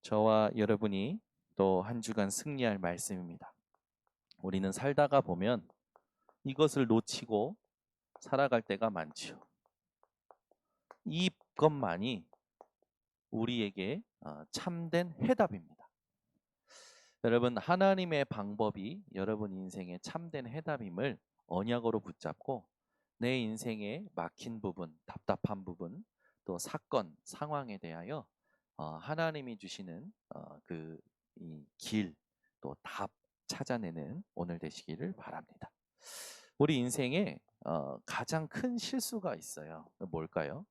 저와 여러분이 또 한 주간 승리할 말씀입니다. 우리는 살다가 보면 이것을 놓치고 살아갈 때가 많지요. 이것만이 우리에게 참된 해답입니다. 여러분, 하나님의 방법이 여러분 인생의 참된 해답임을 언약으로 붙잡고 내 인생에 막힌 부분, 답답한 부분, 또 사건, 상황에 대하여 하나님이 주시는 그 이 길, 또 답 찾아내는 오늘 되시기를 바랍니다. 우리 인생에 가장 큰 실수가 있어요. 뭘까요?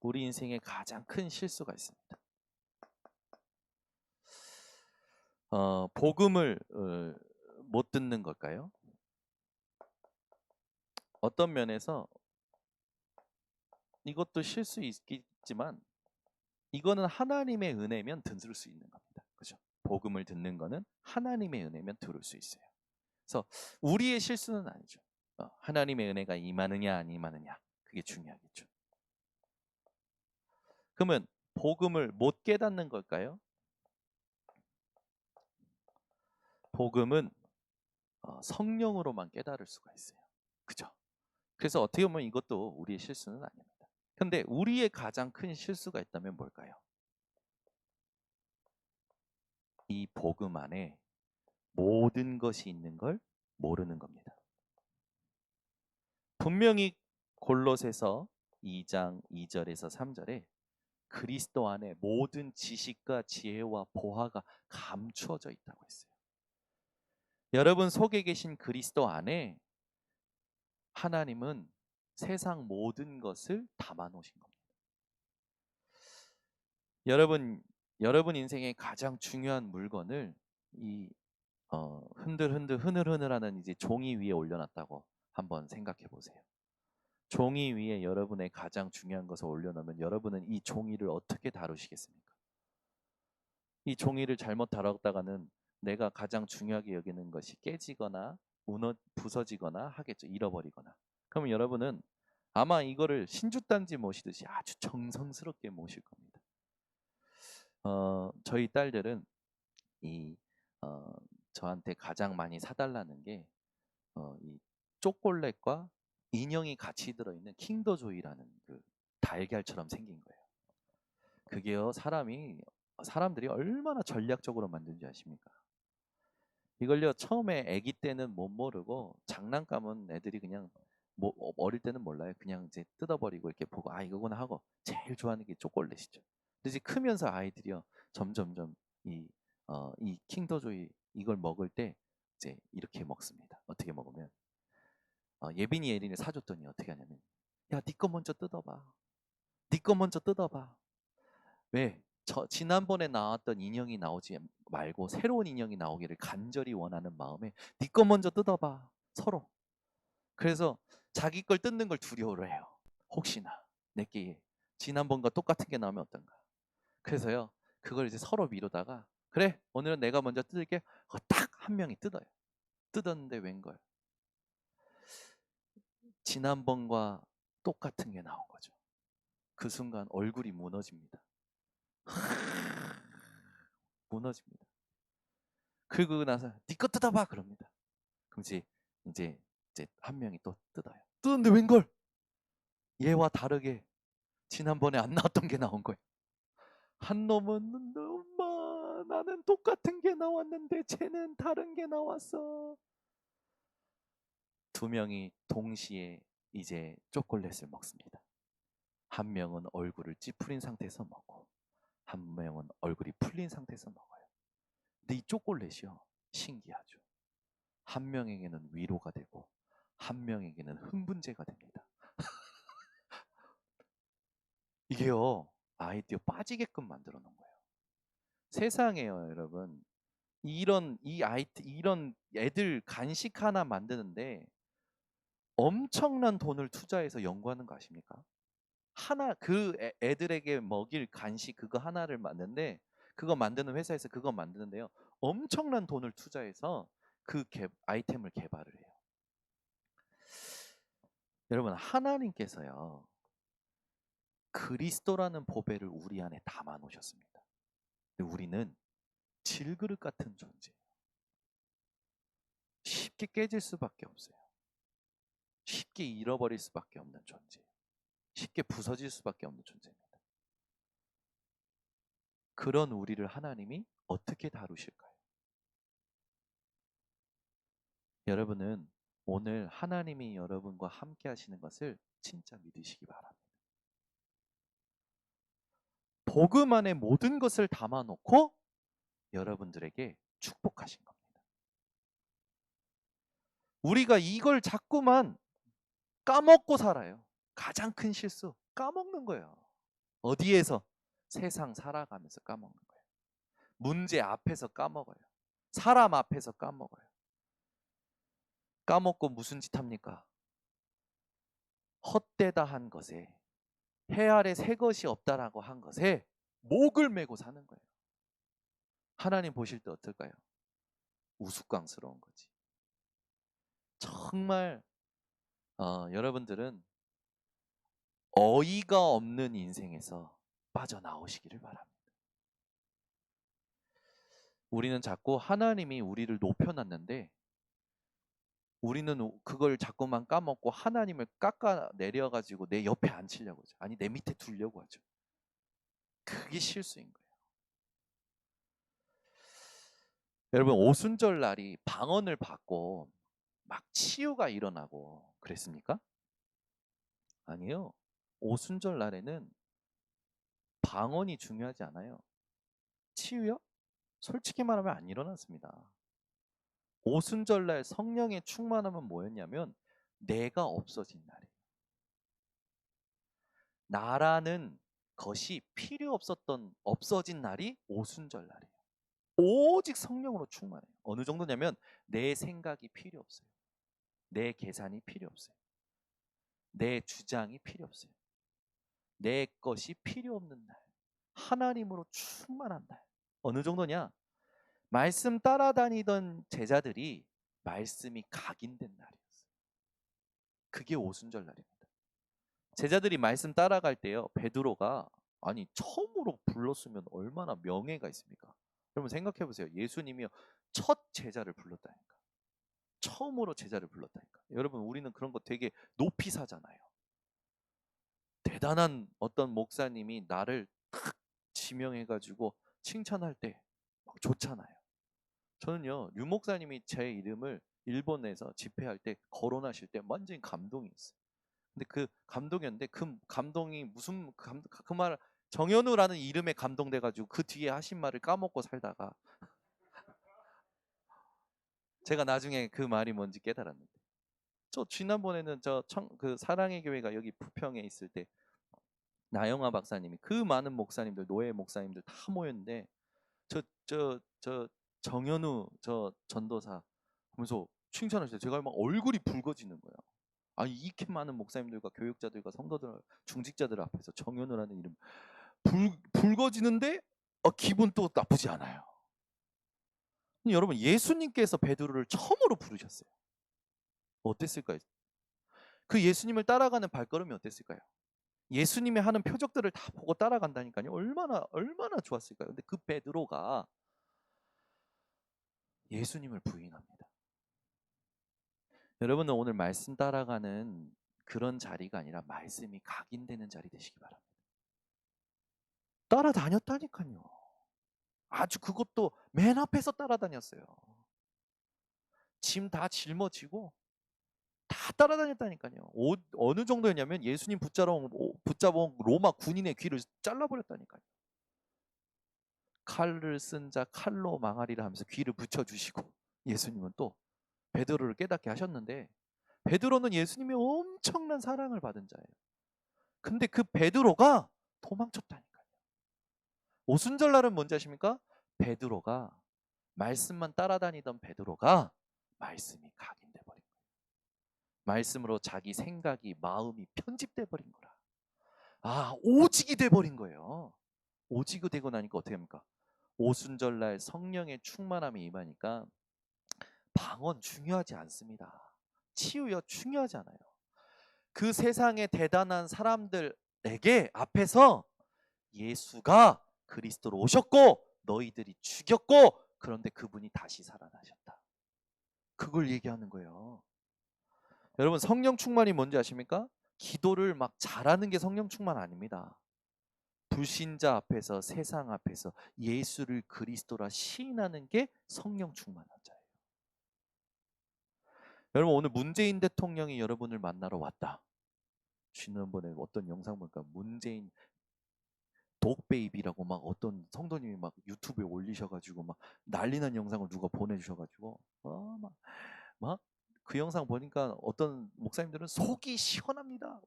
우리 인생에 가장 큰 실수가 있습니다. 복음을 못 듣는 걸까요? 어떤 면에서 이것도 실수 있겠지만 이거는 하나님의 은혜면 들을 수 있는 겁니다. 그죠? 복음을 듣는 거는 하나님의 은혜면 들을 수 있어요. 그래서 우리의 실수는 아니죠. 하나님의 은혜가 임하느냐 안 임하느냐 그게 중요하겠죠. 그러면 복음을 못 깨닫는 걸까요? 복음은 성령으로만 깨달을 수가 있어요. 그죠? 그래서 어떻게 보면 이것도 우리의 실수는 아닙니다. 근데 우리의 가장 큰 실수가 있다면 뭘까요? 이 복음 안에 모든 것이 있는 걸 모르는 겁니다. 분명히 골로새서 2장 2절에서 3절에 그리스도 안에 모든 지식과 지혜와 보화가 감추어져 있다고 했어요. 여러분 속에 계신 그리스도 안에 하나님은 세상 모든 것을 담아 놓으신 겁니다. 여러분 인생의 가장 중요한 물건을 이 흐늘흐늘하는 이제 종이 위에 올려놨다고 한번 생각해 보세요. 종이 위에 여러분의 가장 중요한 것을 올려놓으면 여러분은 이 종이를 어떻게 다루시겠습니까? 이 종이를 잘못 다뤘다가는 내가 가장 중요하게 여기는 것이 깨지거나 부서지거나 하겠죠. 잃어버리거나. 그러면 여러분은 아마 이거를 신주단지 모시듯이 아주 정성스럽게 모실 겁니다. 저희 딸들은 이 저한테 가장 많이 사달라는 게 이 초콜릿과 인형이 같이 들어있는 킨더조이라는 그 달걀처럼 생긴 거예요. 그게요 사람들이 얼마나 전략적으로 만든지 아십니까? 이걸요 처음에 아기 때는 못 모르고 장난감은 애들이 그냥 어릴 때는 몰라요. 그냥 이제 뜯어버리고 이렇게 보고 아 이거구나 하고 제일 좋아하는 게 초콜릿이죠. 근데 이제 크면서 아이들이요 점점점 이 킨더조이 이걸 먹을 때 이제 이렇게 먹습니다. 어떻게 먹으면 예빈이 예린이 사줬더니 어떻게 하냐면 야 네 거 먼저 뜯어봐. 네 거 먼저 뜯어봐. 왜? 지난번에 나왔던 인형이 나오지 말고 새로운 인형이 나오기를 간절히 원하는 마음에 네 거 먼저 뜯어봐. 서로. 그래서 자기 걸 뜯는 걸 두려워를 해요. 혹시나 내게 지난번과 똑같은 게 나오면 어떤가. 그래서요. 그걸 이제 서로 미루다가 그래 오늘은 내가 먼저 뜯을게. 딱 한 명이 뜯어요. 뜯었는데 웬걸. 지난번과 똑같은 게 나온 거죠. 그 순간 얼굴이 무너집니다. 무너집니다. 그러고 나서 네 거 뜯어봐 그럽니다. 그럼 이제 한 명이 또 뜯어요. 뜯었는데 웬걸? 얘와 다르게 지난번에 안 나왔던 게 나온 거예요. 한 놈은 엄마 나는 똑같은 게 나왔는데 쟤는 다른 게 나왔어. 두 명이 동시에 이제 초콜릿을 먹습니다. 한 명은 얼굴을 찌푸린 상태에서 먹고 한 명은 얼굴이 풀린 상태에서 먹어요. 근데 이 초콜릿이요 신기하죠. 한 명에게는 위로가 되고 한 명에게는 흥분제가 됩니다. 이게요 아이디어 빠지게끔 만들어 놓은 거예요. 세상에요 여러분 이런 애들 간식 하나 만드는데 엄청난 돈을 투자해서 연구하는 거 아십니까? 하나 애들에게 먹일 간식 그거 하나를 만드는데 그거 만드는 회사에서 그거 만드는데요 엄청난 돈을 투자해서 아이템을 개발을 해요. 여러분 하나님께서요 그리스도라는 보배를 우리 안에 담아 놓으셨습니다. 근데 우리는 질그릇 같은 존재예요. 쉽게 깨질 수밖에 없어요. 쉽게 잃어버릴 수밖에 없는 존재예요. 쉽게 부서질 수밖에 없는 존재입니다. 그런 우리를 하나님이 어떻게 다루실까요? 여러분은 오늘 하나님이 여러분과 함께 하시는 것을 진짜 믿으시기 바랍니다. 복음 안에 모든 것을 담아놓고 여러분들에게 축복하신 겁니다. 우리가 이걸 자꾸만 까먹고 살아요. 가장 큰 실수, 까먹는 거예요. 어디에서? 세상 살아가면서 까먹는 거예요. 문제 앞에서 까먹어요. 사람 앞에서 까먹어요. 까먹고 무슨 짓 합니까? 헛되다 한 것에, 해 아래 새 것이 없다라고 한 것에 목을 메고 사는 거예요. 하나님 보실 때 어떨까요? 우스꽝스러운 거지. 정말 여러분들은 어이가 없는 인생에서 빠져나오시기를 바랍니다. 우리는 자꾸 하나님이 우리를 높여놨는데 우리는 그걸 자꾸만 까먹고 하나님을 깎아 내려가지고 내 옆에 앉히려고 하죠. 아니 내 밑에 두려고 하죠. 그게 실수인 거예요. 여러분 오순절 날이 방언을 받고 막 치유가 일어나고 그랬습니까? 아니요. 오순절 날에는 방언이 중요하지 않아요. 치유요? 솔직히 말하면 안 일어났습니다. 오순절 날 성령의 충만함은 뭐였냐면 내가 없어진 날이에요. 나라는 것이 필요 없어진 날이 오순절 날이에요. 오직 성령으로 충만해요. 어느 정도냐면 내 생각이 필요 없어요. 내 계산이 필요 없어요. 내 주장이 필요 없어요. 내 것이 필요 없는 날. 하나님으로 충만한 날. 어느 정도냐? 말씀 따라다니던 제자들이 말씀이 각인된 날이었어요. 그게 오순절 날입니다. 제자들이 말씀 따라갈 때요. 베드로가 아니 처음으로 불렀으면 얼마나 명예가 있습니까? 여러분 생각해 보세요. 예수님이요. 첫 제자를 불렀다니까. 처음으로 제자를 불렀다니까. 여러분 우리는 그런 거 되게 높이 사잖아요. 대단한 어떤 목사님이 나를 탁 지명해가지고 칭찬할 때 막 좋잖아요. 저는요 류 목사님이 제 이름을 일본에서 집회할 때 거론하실 때 완전히 감동이었어요. 근데 그 감동이었는데 그 감동이 무슨 그 말 정현우라는 이름에 감동돼가지고 그 뒤에 하신 말을 까먹고 살다가 제가 나중에 그 말이 뭔지 깨달았는데 저 지난번에는 그 사랑의 교회가 여기 부평에 있을 때 나영아 박사님이 그 많은 목사님들 노예 목사님들 다 모였는데 저 정현우 저 전도사 하면서 칭찬하실 때 제가 막 얼굴이 붉어지는 거예요. 아니 이렇게 많은 목사님들과 교육자들과 성도들 중직자들 앞에서 정현우라는 이름 붉어지는데 기분 또 나쁘지 않아요. 여러분 예수님께서 베드로를 처음으로 부르셨어요. 어땠을까요? 그 예수님을 따라가는 발걸음이 어땠을까요? 예수님이 하는 표적들을 다 보고 따라간다니까요. 얼마나 좋았을까요? 근데 그 베드로가 예수님을 부인합니다. 여러분은 오늘 말씀 따라가는 그런 자리가 아니라 말씀이 각인되는 자리 되시기 바랍니다. 따라다녔다니까요. 아주 그것도 맨 앞에서 따라다녔어요. 짐 다 짊어지고 다 따라다녔다니까요. 어느 정도였냐면 예수님 붙잡아온 로마 군인의 귀를 잘라버렸다니까요. 칼을 쓴 자 칼로 망하리라 하면서 귀를 붙여주시고 예수님은 또 베드로를 깨닫게 하셨는데 베드로는 예수님의 엄청난 사랑을 받은 자예요. 근데 그 베드로가 도망쳤다니까요. 오순절날은 뭔지 아십니까? 베드로가 말씀만 따라다니던 베드로가 말씀이 각인돼 버린 거예요. 말씀으로 자기 생각이 마음이 편집돼 버린 거라. 오직이 돼 버린 거예요. 오직이 되고 나니까 어떻게 합니까? 오순절날 성령의 충만함이 임하니까 방언 중요하지 않습니다. 치유요 중요하지 않아요. 그 세상의 대단한 사람들 내게 앞에서 예수가 그리스도로 오셨고 너희들이 죽였고 그런데 그분이 다시 살아나셨다. 그걸 얘기하는 거예요. 여러분 성령 충만이 뭔지 아십니까? 기도를 막 잘하는 게 성령 충만 아닙니다. 불신자 앞에서 세상 앞에서 예수를 그리스도라 시인하는 게 성령 충만한 자예요. 여러분 오늘 문재인 대통령이 여러분을 만나러 왔다. 지난번에 어떤 영상 보니까 문재인 독베이비라고 막 어떤 성도님이 막 유튜브에 올리셔가지고 막 난리난 영상을 누가 보내주셔가지고 막 그 영상 보니까 어떤 목사님들은 속이 시원합니다.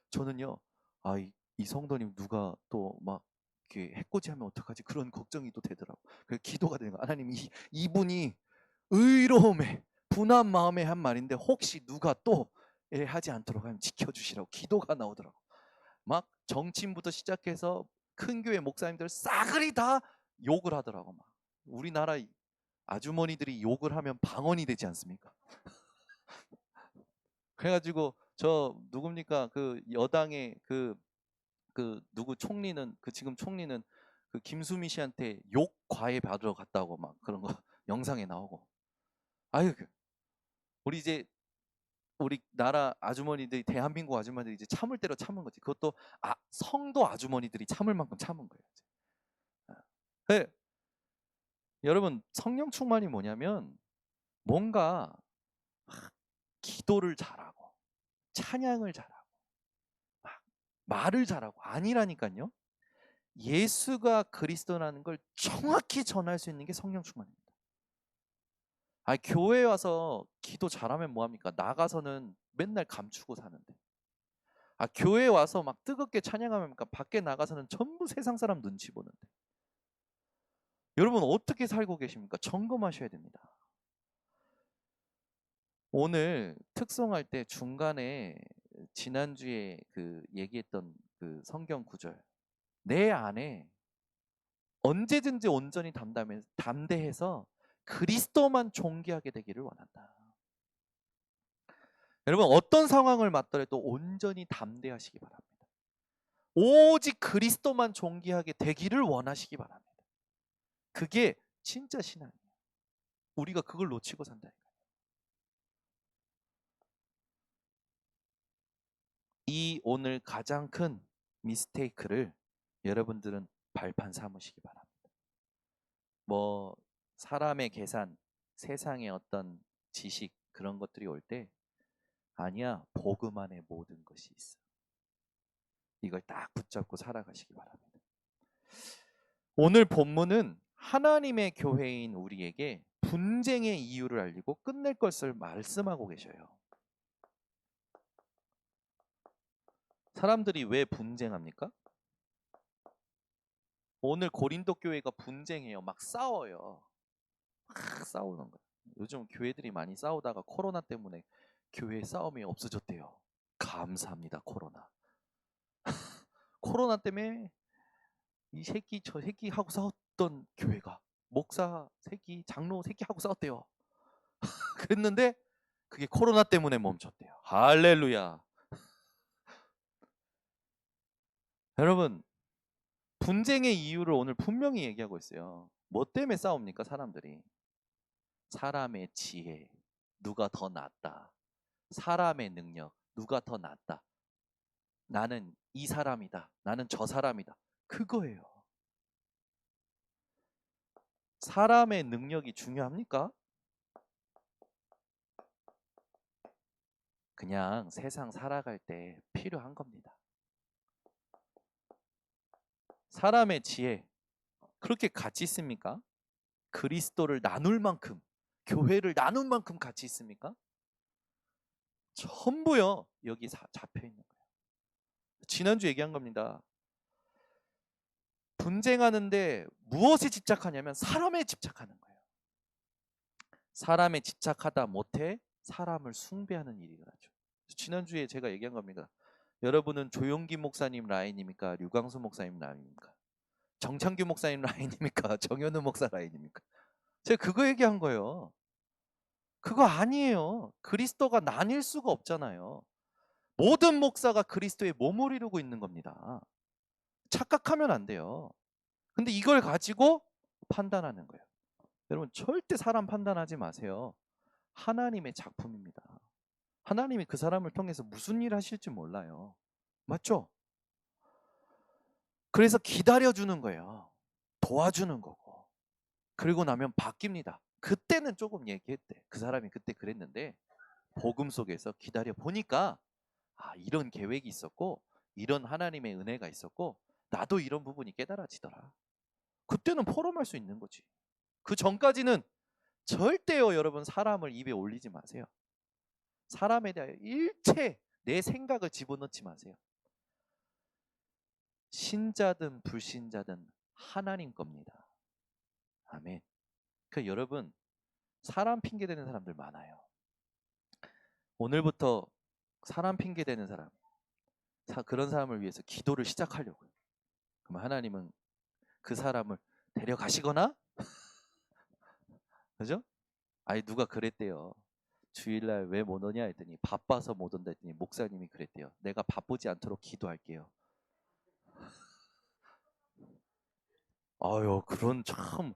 저는요, 이 성도님 누가 또 막 이렇게 해코지하면 어떡하지 그런 걱정이 또 되더라고. 그래서 기도가 되는 거. 하나님 이분이 의로움에 분한 마음에 한 말인데 혹시 누가 또 하지 않도록 하면 지켜주시라고 기도가 나오더라고. 막 정치인부터 시작해서 큰 교회 목사님들 싸그리 다 욕을 하더라고. 막 우리나라 아주머니들이 욕을 하면 방언이 되지 않습니까? 그래가지고 저 누굽니까 그 여당의 그 누구 총리는 그 지금 총리는 그 김수미 씨한테 욕 과외 받으러 갔다고 막 그런 거 영상에 나오고. 아유 우리 이제 우리 나라 아주머니들이 대한민국 아주머니들이 이제 참을 대로 참은 거지. 그것도 성도 아주머니들이 참을 만큼 참은 거예요. 네. 여러분 성령 충만이 뭐냐면 뭔가 기도를 잘하고 찬양을 잘하고 막 말을 잘하고 아니라니까요. 예수가 그리스도라는 걸 정확히 전할 수 있는 게 성령 충만입니다. 교회에 와서 기도 잘하면 뭐합니까? 나가서는 맨날 감추고 사는데. 교회에 와서 막 뜨겁게 찬양하면 밖에 나가서는 전부 세상 사람 눈치 보는데. 여러분 어떻게 살고 계십니까? 점검하셔야 됩니다. 오늘 특송할 때 중간에 지난주에 그 얘기했던 그 성경 구절 내 안에 언제든지 온전히 담대해서 그리스도만 존귀하게 되기를 원한다. 여러분 어떤 상황을 맞더라도 온전히 담대하시기 바랍니다. 오직 그리스도만 존귀하게 되기를 원하시기 바랍니다. 그게 진짜 신앙이에요. 우리가 그걸 놓치고 산다니까요. 이 오늘 가장 큰 미스테이크를 여러분들은 발판 삼으시기 바랍니다. 뭐 사람의 계산, 세상의 어떤 지식 그런 것들이 올 때 아니야 복음 안에 모든 것이 있어. 이걸 딱 붙잡고 살아가시기 바랍니다. 오늘 본문은 하나님의 교회인 우리에게 분쟁의 이유를 알리고 끝낼 것을 말씀하고 계셔요. 사람들이 왜 분쟁합니까? 오늘 고린도 교회가 분쟁해요. 막 싸워요. 막 싸우는 거예요. 요즘 교회들이 많이 싸우다가 코로나 때문에 교회 싸움이 없어졌대요. 감사합니다. 코로나 때문에 이 새끼 저 새끼 하고 싸웠던 교회가 목사 새끼 장로 새끼 하고 싸웠대요. 그랬는데 그게 코로나 때문에 멈췄대요. 할렐루야. 여러분 분쟁의 이유를 오늘 분명히 얘기하고 있어요. 뭐 때문에 싸웁니까 사람들이? 사람의 지혜 누가 더 낫다. 사람의 능력 누가 더 낫다. 나는 이 사람이다. 나는 저 사람이다. 그거예요. 사람의 능력이 중요합니까? 그냥 세상 살아갈 때 필요한 겁니다. 사람의 지혜 그렇게 가치 있습니까? 그리스도를 나눌 만큼 교회를 나눌 만큼 가치 있습니까? 전부요 여기 잡혀 있는 거예요. 지난주 얘기한 겁니다. 분쟁하는데 무엇에 집착하냐면 사람에 집착하는 거예요. 사람에 집착하다 못해 사람을 숭배하는 일이 일어나죠. 지난주에 제가 얘기한 겁니다. 여러분은 조용기 목사님 라인입니까? 류광수 목사님 라인입니까? 정창규 목사님 라인입니까? 정현우 목사 라인입니까? 제가 그거 얘기한 거예요. 그거 아니에요. 그리스도가 나뉠 수가 없잖아요. 모든 목사가 그리스도의 몸을 이루고 있는 겁니다. 착각하면 안 돼요. 근데 이걸 가지고 판단하는 거예요. 여러분 절대 사람 판단하지 마세요. 하나님의 작품입니다. 하나님이 그 사람을 통해서 무슨 일 하실지 몰라요. 맞죠? 그래서 기다려주는 거예요. 도와주는 거고. 그리고 나면 바뀝니다. 그때는 조금 얘기했대. 그 사람이 그때 그랬는데 복음 속에서 기다려 보니까 이런 계획이 있었고 이런 하나님의 은혜가 있었고 나도 이런 부분이 깨달아지더라. 그때는 포럼할 수 있는 거지. 그 전까지는 절대요 여러분 사람을 입에 올리지 마세요. 사람에 대하여 일체 내 생각을 집어넣지 마세요. 신자든 불신자든 하나님 겁니다. 아멘. 여러분 사람 핑계 대는 사람들 많아요. 오늘부터 사람 핑계 대는 사람, 그런 사람을 위해서 기도를 시작하려고요. 그럼 하나님은 그 사람을 데려가시거나, 그죠? 누가 그랬대요. 주일날 왜 못 오냐 했더니 바빠서 못 온다 했더니 목사님이 그랬대요. 내가 바쁘지 않도록 기도할게요. 그런 참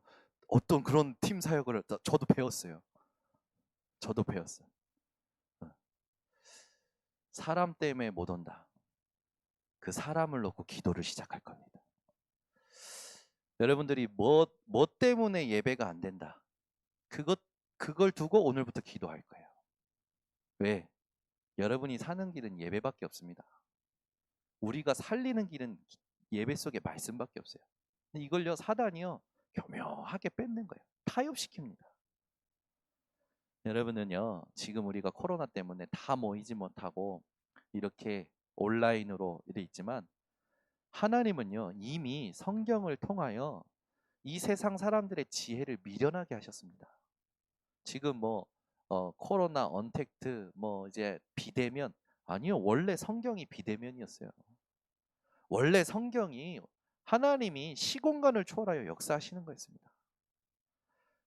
어떤 그런 팀 사역을 저도 배웠어요. 저도 배웠어요. 사람 때문에 못 온다. 그 사람을 놓고 기도를 시작할 겁니다. 여러분들이 뭐 때문에 예배가 안 된다. 그걸 두고 오늘부터 기도할 거예요. 왜? 여러분이 사는 길은 예배밖에 없습니다. 우리가 살리는 길은 예배 속에 말씀밖에 없어요. 근데 이걸요 사단이요 교묘하게 뺏는 거예요. 타협시킵니다. 여러분은요 지금 우리가 코로나 때문에 다 모이지 못하고 이렇게 온라인으로 돼 있지만 하나님은요 이미 성경을 통하여 이 세상 사람들의 지혜를 미련하게 하셨습니다. 지금 코로나 언택트 이제 비대면 아니요 원래 성경이 비대면이었어요. 원래 성경이 하나님이 시공간을 초월하여 역사하시는 거였습니다.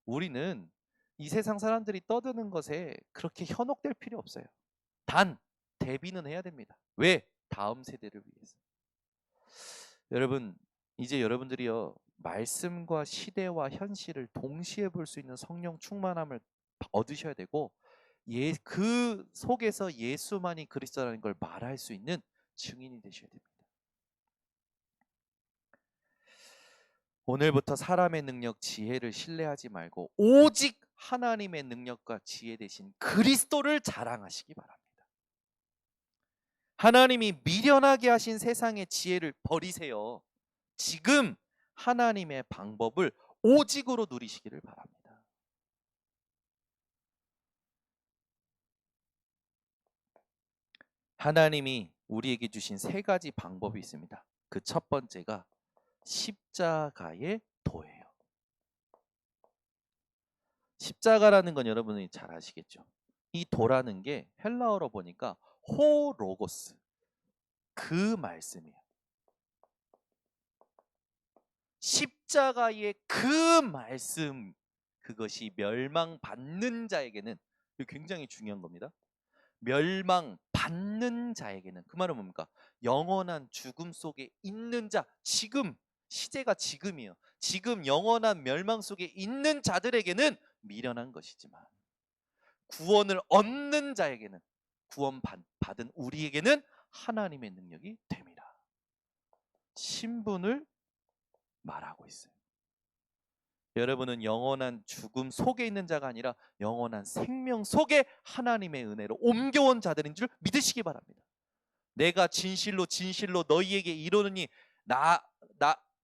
우리는 이 세상 사람들이 떠드는 것에 그렇게 현혹될 필요 없어요. 단 대비는 해야 됩니다. 왜? 다음 세대를 위해서. 여러분 이제 여러분들이요 말씀과 시대와 현실을 동시에 볼 수 있는 성령 충만함을 얻으셔야 되고 그 속에서 예수만이 그리스도라는 걸 말할 수 있는 증인이 되셔야 됩니다. 오늘부터 사람의 능력, 지혜를 신뢰하지 말고 오직 하나님의 능력과 지혜 대신 그리스도를 자랑하시기 바랍니다. 하나님이 미련하게 하신 세상의 지혜를 버리세요. 지금 하나님의 방법을 오직으로 누리시기를 바랍니다. 하나님이 우리에게 주신 세 가지 방법이 있습니다. 그 첫 번째가 십자가의 도예요. 십자가라는 건 여러분이 잘 아시겠죠? 이 도라는 게 헬라어로 보니까 호로고스 그 말씀이에요. 십자가의 그 말씀 그것이 멸망받는 자에게는 굉장히 중요한 겁니다. 멸망받는 자에게는 그 말은 뭡니까? 영원한 죽음 속에 있는 자 지금 시제가 지금이에요. 지금 영원한 멸망 속에 있는 자들에게는 미련한 것이지만 구원을 얻는 자에게는 구원받은 우리에게는 하나님의 능력이 됩니다. 신분을 말하고 있어요. 여러분은 영원한 죽음 속에 있는 자가 아니라 영원한 생명 속에 하나님의 은혜로 옮겨온 자들인 줄 믿으시기 바랍니다. 내가 진실로 너희에게 이르노니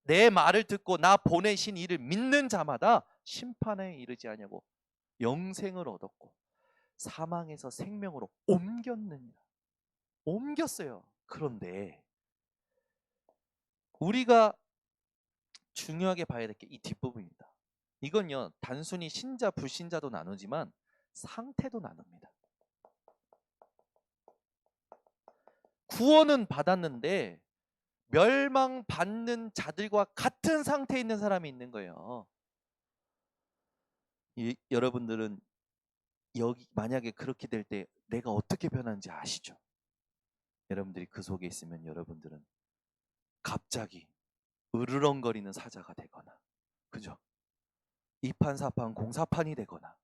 내 말을 듣고 나 보내신 이를 믿는 자마다 심판에 이르지 아니하고 영생을 얻었고 사망에서 생명으로 옮겼어요. 그런데 우리가 중요하게 봐야 될 게 이 뒷부분입니다. 이건요 단순히 신자 불신자도 나누지만 상태도 나눕니다. 구원은 받았는데 멸망받는 자들과 같은 상태에 있는 사람이 있는 거예요. 여러분들은 여기 만약에 그렇게 될 때 내가 어떻게 변하는지 아시죠? 여러분들이 그 속에 있으면 여러분들은 갑자기 으르렁거리는 사자가 되거나, 그죠? 이판사판 공사판이 되거나,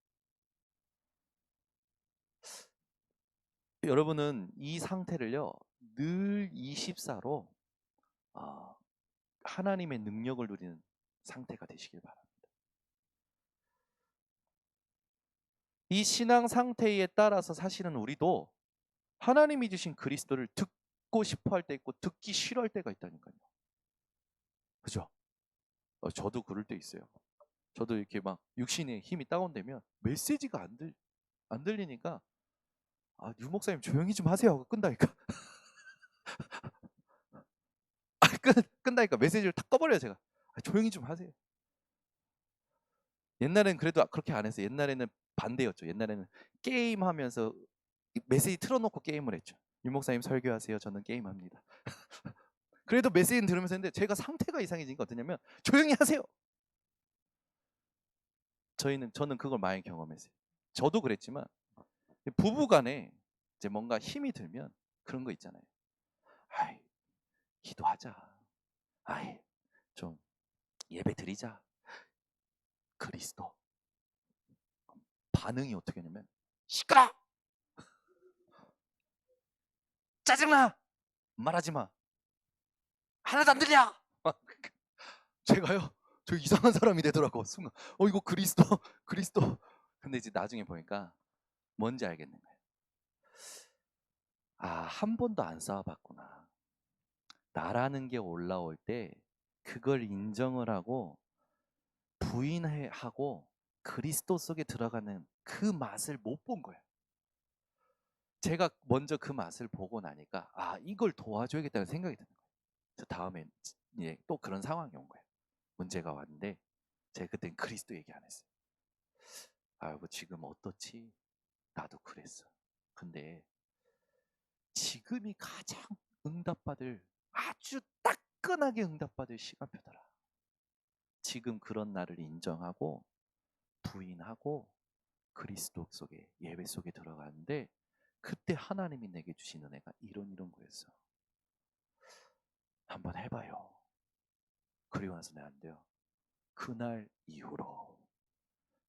여러분은 이 상태를요 늘 24로 하나님의 능력을 누리는 상태가 되시길 바랍니다. 이 신앙 상태에 따라서 사실은 우리도 하나님이 주신 그리스도를 듣고 싶어 할 때 있고 듣기 싫어할 때가 있다니까요. 그죠? 저도 그럴 때 있어요. 저도 이렇게 막 육신의 힘이 다운되면 메시지가 안 들리니까 유 목사님 조용히 좀 하세요 하고 끈다니까. 끈다니까 메시지를 탁 꺼버려요 제가. 조용히 좀 하세요. 옛날에는 그래도 그렇게 안 했어요. 옛날에는 반대였죠. 옛날에는 게임하면서 메시지 틀어놓고 게임을 했죠. 유 목사님 설교하세요. 저는 게임합니다. 그래도 메시지는 들으면서 했는데 제가 상태가 이상해지니까 어떠냐면 조용히 하세요. 저는 그걸 많이 경험했어요. 저도 그랬지만 부부간에 이제 뭔가 힘이 들면 그런 거 있잖아요. 아이, 기도하자. 아이, 좀 예배 드리자. 그리스도. 반응이 어떻게 하냐면 시끄러! 짜증나! 말하지 마. 하나도 안 들려! 제가요? 저 이상한 사람이 되더라고. 순간 이거 그리스도. 그리스도. 근데 이제 나중에 보니까 뭔지 알겠는 거예요. 한 번도 안 싸워봤구나. 나라는 게 올라올 때 그걸 인정을 하고 부인하고 그리스도 속에 들어가는 그 맛을 못 본 거예요. 제가 먼저 그 맛을 보고 나니까 이걸 도와줘야겠다는 생각이 드는 거예요. 저 다음에 또 그런 상황이 온 거예요. 문제가 왔는데 제가 그땐 그리스도 얘기 안 했어요. 아이고 지금 어떻지? 나도 그랬어. 근데 지금이 가장 응답받을 아주 따끈하게 응답받을 시간표더라. 지금 그런 나를 인정하고 부인하고 그리스도 속에 예배 속에 들어가는데 그때 하나님이 내게 주신 은혜가 이런 거였어. 한번 해봐요. 그리고 나서는 안 돼요. 그날 이후로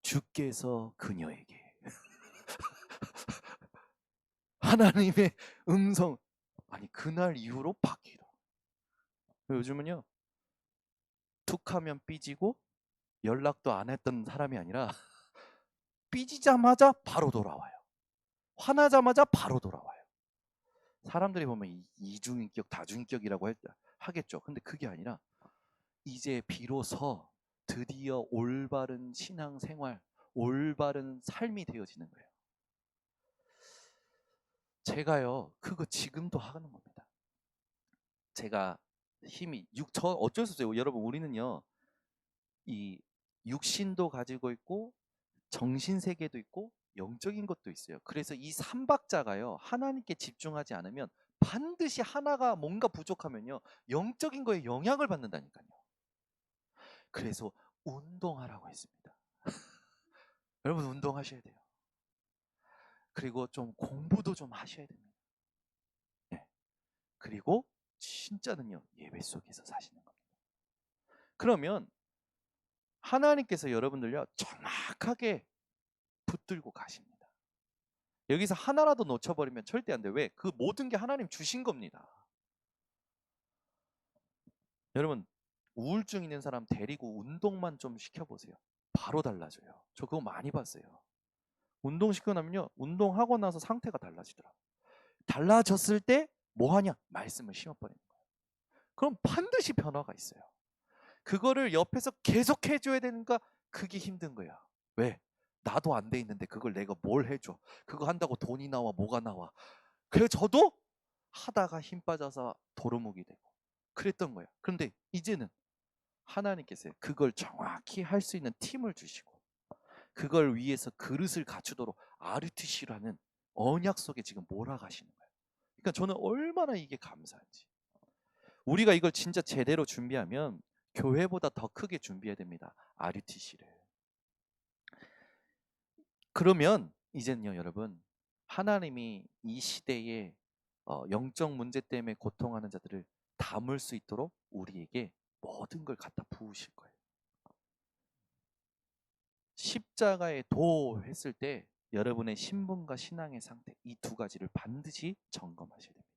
주께서 그녀에게 하나님의 음성 그날 이후로 바뀌더라. 요즘은요 툭하면 삐지고 연락도 안 했던 사람이 아니라 삐지자마자 바로 돌아와요. 화나자마자 바로 돌아와요. 사람들이 보면 이중인격, 다중인격이라고 하겠죠. 근데 그게 아니라 이제 비로소 드디어 올바른 신앙생활, 올바른 삶이 되어지는 거예요. 제가요, 그거 지금도 하는 겁니다. 제가 저 어쩔 수 없어요. 여러분, 우리는요, 이 육신도 가지고 있고, 정신세계도 있고, 영적인 것도 있어요. 그래서 이 삼박자가요, 하나님께 집중하지 않으면 반드시 하나가 뭔가 부족하면요, 영적인 거에 영향을 받는다니까요. 그래서 운동하라고 했습니다. 여러분, 운동하셔야 돼요. 그리고 좀 공부도 좀 하셔야 됩니다. 네. 그리고 진짜는요, 예배 속에서 사시는 겁니다. 그러면 하나님께서 여러분들요, 정확하게 붙들고 가십니다. 여기서 하나라도 놓쳐버리면 절대 안 돼요. 왜? 그 모든 게 하나님 주신 겁니다. 여러분, 우울증 있는 사람 데리고 운동만 좀 시켜보세요. 바로 달라져요. 저 그거 많이 봤어요. 운동시키고 나면요, 운동하고 나서 상태가 달라지더라고요. 달라졌을 때 뭐 하냐? 말씀을 심어버리는 거예요. 그럼 반드시 변화가 있어요. 그거를 옆에서 계속 해줘야 되는가? 그게 힘든 거야. 왜? 나도 안 돼 있는데 그걸 내가 뭘 해줘? 그거 한다고 돈이 나와 뭐가 나와? 그래서 저도 하다가 힘 빠져서 도루묵이 되고 그랬던 거예요. 그런데 이제는 하나님께서 그걸 정확히 할 수 있는 팀을 주시고 그걸 위해서 그릇을 갖추도록 RTC라는 언약 속에 지금 몰아가시는 거예요. 그러니까 저는 얼마나 이게 감사한지. 우리가 이걸 진짜 제대로 준비하면 교회보다 더 크게 준비해야 됩니다. RUTC를. 그러면 이제는요, 여러분, 하나님이 이 시대에 영적 문제 때문에 고통하는 자들을 담을 수 있도록 우리에게 모든 걸 갖다 부으실 거예요. 십자가에 도 했을 때 여러분의 신분과 신앙의 상태, 이 두 가지를 반드시 점검하셔야 됩니다.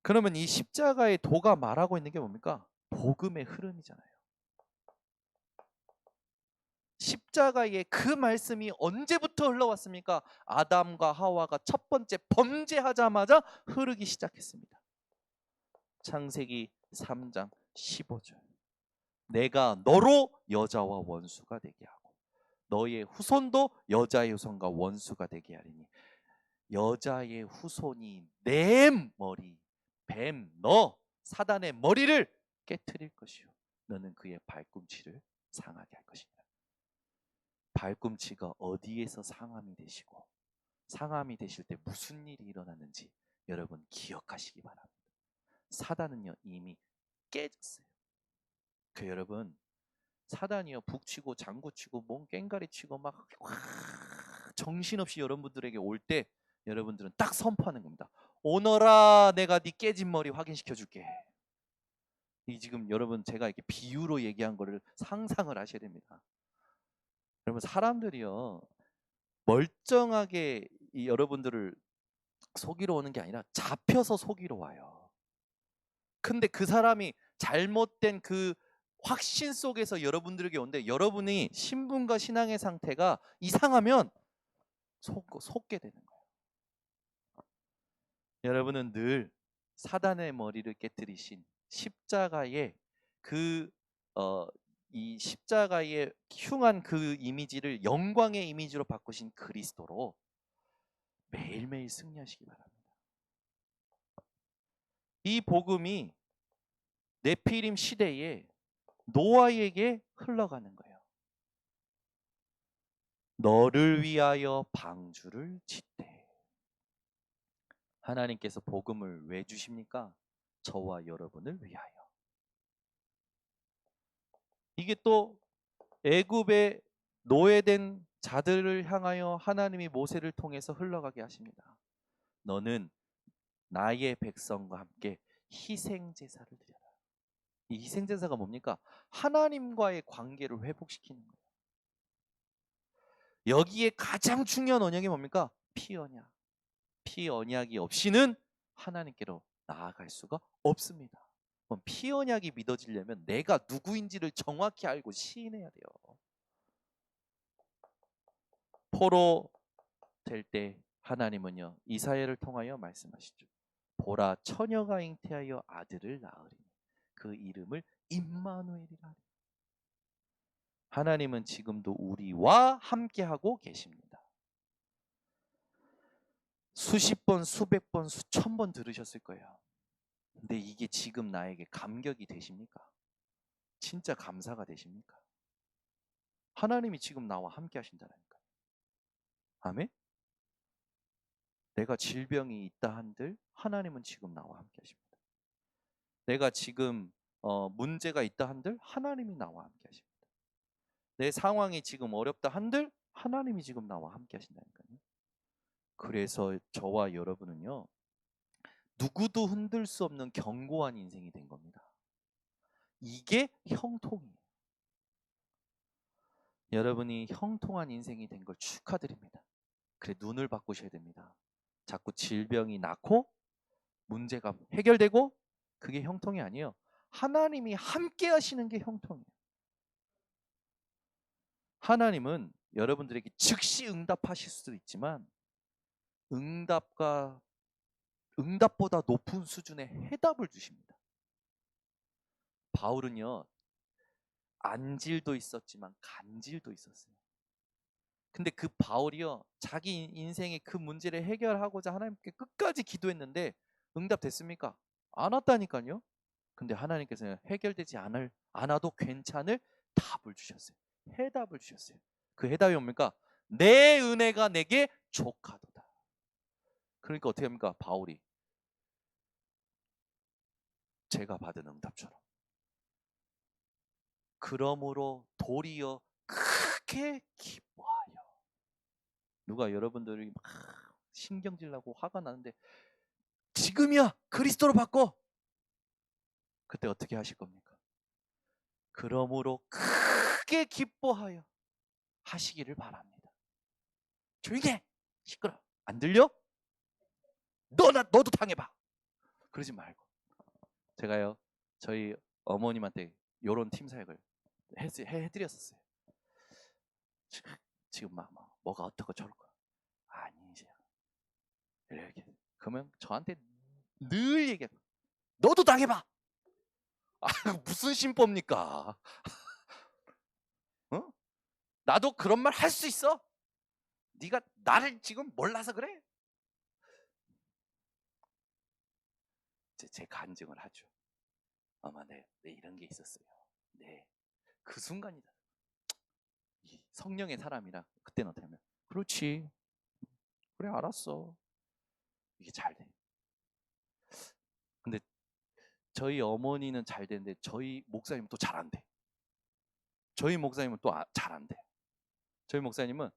그러면 이 십자가의 도가 말하고 있는 게 뭡니까? 복음의 흐름이잖아요. 십자가의 그 말씀이 언제부터 흘러왔습니까? 아담과 하와가 첫 번째 범죄하자마자 흐르기 시작했습니다. 창세기 3장 15절. 내가 너로 여자와 원수가 되게 하고 너의 후손도 여자의 후손과 원수가 되게 하리니 여자의 후손이 내 머리 뱀 너 사단의 머리를 깨트릴 것이요 너는 그의 발꿈치를 상하게 할 것이니라. 발꿈치가 어디에서 상함이 되시고 상함이 되실 때 무슨 일이 일어나는지 여러분 기억하시기 바랍니다. 사단은요 이미 깨졌어요. 그 여러분 사단이요 북치고 장구치고 몸 깽가리치고 막 정신없이 여러분들에게 올 때 여러분들은 딱 선포하는 겁니다. 오너라 내가 네 깨진 머리 확인시켜 줄게. 이 지금 여러분 제가 이렇게 비유로 얘기한 거를 상상을 하셔야 됩니다. 여러분 사람들이요 멀쩡하게 이 여러분들을 속이러 오는 게 아니라 잡혀서 속이러 와요. 근데 그 사람이 잘못된 그 확신 속에서 여러분들에게 오는데 여러분이 신분과 신앙의 상태가 이상하면 속게 되는 거예요. 여러분은 늘 사단의 머리를 깨뜨리신 십자가의 이 십자가의 흉한 그 이미지를 영광의 이미지로 바꾸신 그리스도로 매일매일 승리하시기 바랍니다. 이 복음이 네피림 시대에 노아에게 흘러가는 거예요. 너를 위하여 방주를 짓되. 하나님께서 복음을 왜 주십니까? 저와 여러분을 위하여. 이게 또 애굽의 노예된 자들을 향하여 하나님이 모세를 통해서 흘러가게 하십니다. 너는 나의 백성과 함께 희생제사를 드려라. 이 희생제사가 뭡니까? 하나님과의 관계를 회복시키는 거예요. 여기에 가장 중요한 언약이 뭡니까? 피 언약. 피 언약이 없이는 하나님께로 나아갈 수가 없습니다. 그럼 피 언약이 믿어지려면 내가 누구인지를 정확히 알고 시인해야 돼요. 포로 될 때 하나님은요 이사야를 통하여 말씀하시죠. 보라 처녀가 잉태하여 아들을 낳으리니 그 이름을 임마누엘이라 하리. 하나님은 지금도 우리와 함께하고 계십니다. 수십 번, 수백 번, 수천 번 들으셨을 거예요. 근데 이게 지금 나에게 감격이 되십니까? 진짜 감사가 되십니까? 하나님이 지금 나와 함께 하신다니까요. 아멘? 내가 질병이 있다 한들 하나님은 지금 나와 함께 하십니다. 내가 지금 문제가 있다 한들 하나님이 나와 함께 하십니다. 내 상황이 지금 어렵다 한들 하나님이 지금 나와 함께 하신다니까요. 그래서 저와 여러분은요 누구도 흔들 수 없는 견고한 인생이 된 겁니다. 이게 형통이에요. 여러분이 형통한 인생이 된 걸 축하드립니다. 그래 눈을 바꾸셔야 됩니다. 자꾸 질병이 낫고 문제가 해결되고 그게 형통이 아니에요. 하나님이 함께 하시는 게 형통이에요. 하나님은 여러분들에게 즉시 응답하실 수도 있지만 응답보다 높은 수준의 해답을 주십니다. 바울은요 안질도 있었지만 간질도 있었어요. 근데 그 바울이요 자기 인생의 그 문제를 해결하고자 하나님께 끝까지 기도했는데 응답됐습니까? 안 왔다니까요. 근데 하나님께서는 해결되지 않아도 괜찮을 답을 주셨어요. 해답을 주셨어요. 그 해답이 뭡니까? 내 은혜가 내게 족하도다. 그러니까 어떻게 합니까? 바울이 제가 받은 응답처럼 그러므로 도리어 크게 기뻐하여. 누가 여러분들이 막 신경질 나고 화가 나는데 지금이야 그리스도로 바꿔. 그때 어떻게 하실 겁니까? 그러므로 크게 기뻐하여 하시기를 바랍니다. 조용히 해. 시끄러. 안 들려? 너도 당해봐. 그러지 말고. 제가요 저희 어머님한테 요런 팀 사역을 해드렸었어요. 지금 막 뭐가 어떻고 저렇고 아니세요. 이렇게 그러면 저한테 늘 얘기해. 너도 당해봐. 아, 무슨 신법입니까? 어? 나도 그런 말 할 수 있어? 네가 나를 지금 몰라서 그래? 제 간증을 하죠. 어머, 네, 이런 게 있었어요. 네, 그 순간이다. 이 성령의 사람이라 그때는 어떻게 하면 그렇지, 그래 알았어. 이게 잘 돼. 근데 저희 어머니는 잘 되는데 저희 목사님은 또 잘 안 돼. 저희 목사님은 또 잘 안 돼. 저희 목사님은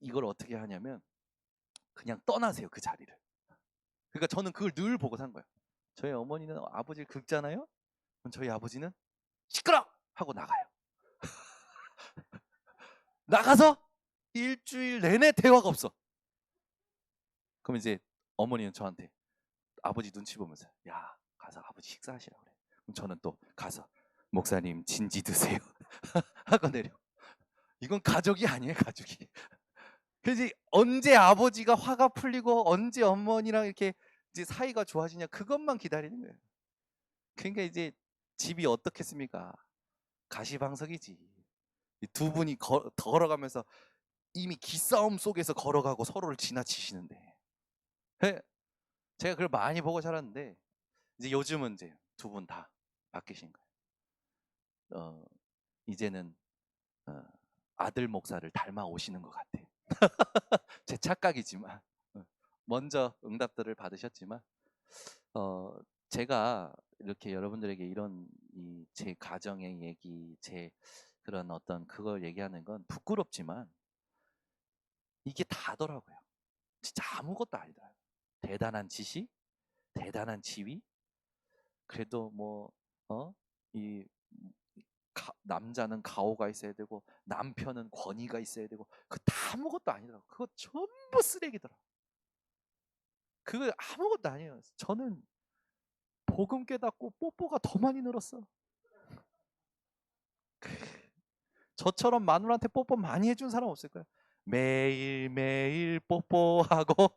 이걸 어떻게 하냐면 그냥 떠나세요 그 자리를. 그러니까 저는 그걸 늘 보고 산 거예요. 저희 어머니는 아버지를 긁잖아요. 그럼 저희 아버지는 시끄러 하고 나가요. 나가서 일주일 내내 대화가 없어. 그럼 이제 어머니는 저한테 아버지 눈치 보면서 야 가서 아버지 식사하시라 그래. 그럼 저는 또 가서 목사님 진지 드세요 하고 내려. 이건 가족이 아니에요 가족이. 그래서 언제 아버지가 화가 풀리고 언제 어머니랑 이렇게 이제 사이가 좋아지냐 그것만 기다리는 거예요. 그러니까 이제 집이 어떻겠습니까? 가시방석이지. 두 분이 걸어가면서 이미 기싸움 속에서 걸어가고 서로를 지나치시는데. 제가 그걸 많이 보고 자랐는데 이제 요즘은 이제 두 분 다 바뀌신 거예요. 이제는 아들 목사를 닮아 오시는 것 같아요. 제 착각이지만 먼저 응답들을 받으셨지만 제가 이렇게 여러분들에게 이런 제 가정의 얘기, 제 그런 어떤 그걸 얘기하는 건 부끄럽지만 이게 다더라고요. 진짜 아무것도 아니더라고요. 대단한 지식, 대단한 지위, 그래도 이 남자는 가오가 있어야 되고 남편은 권위가 있어야 되고 그 다 아무것도 아니더라고. 그거 전부 쓰레기더라. 그거 아무것도 아니에요. 저는 복음 깨닫고 뽀뽀가 더 많이 늘었어. 저처럼 마누라한테 뽀뽀 많이 해준 사람 없을 거야. 매일매일 뽀뽀하고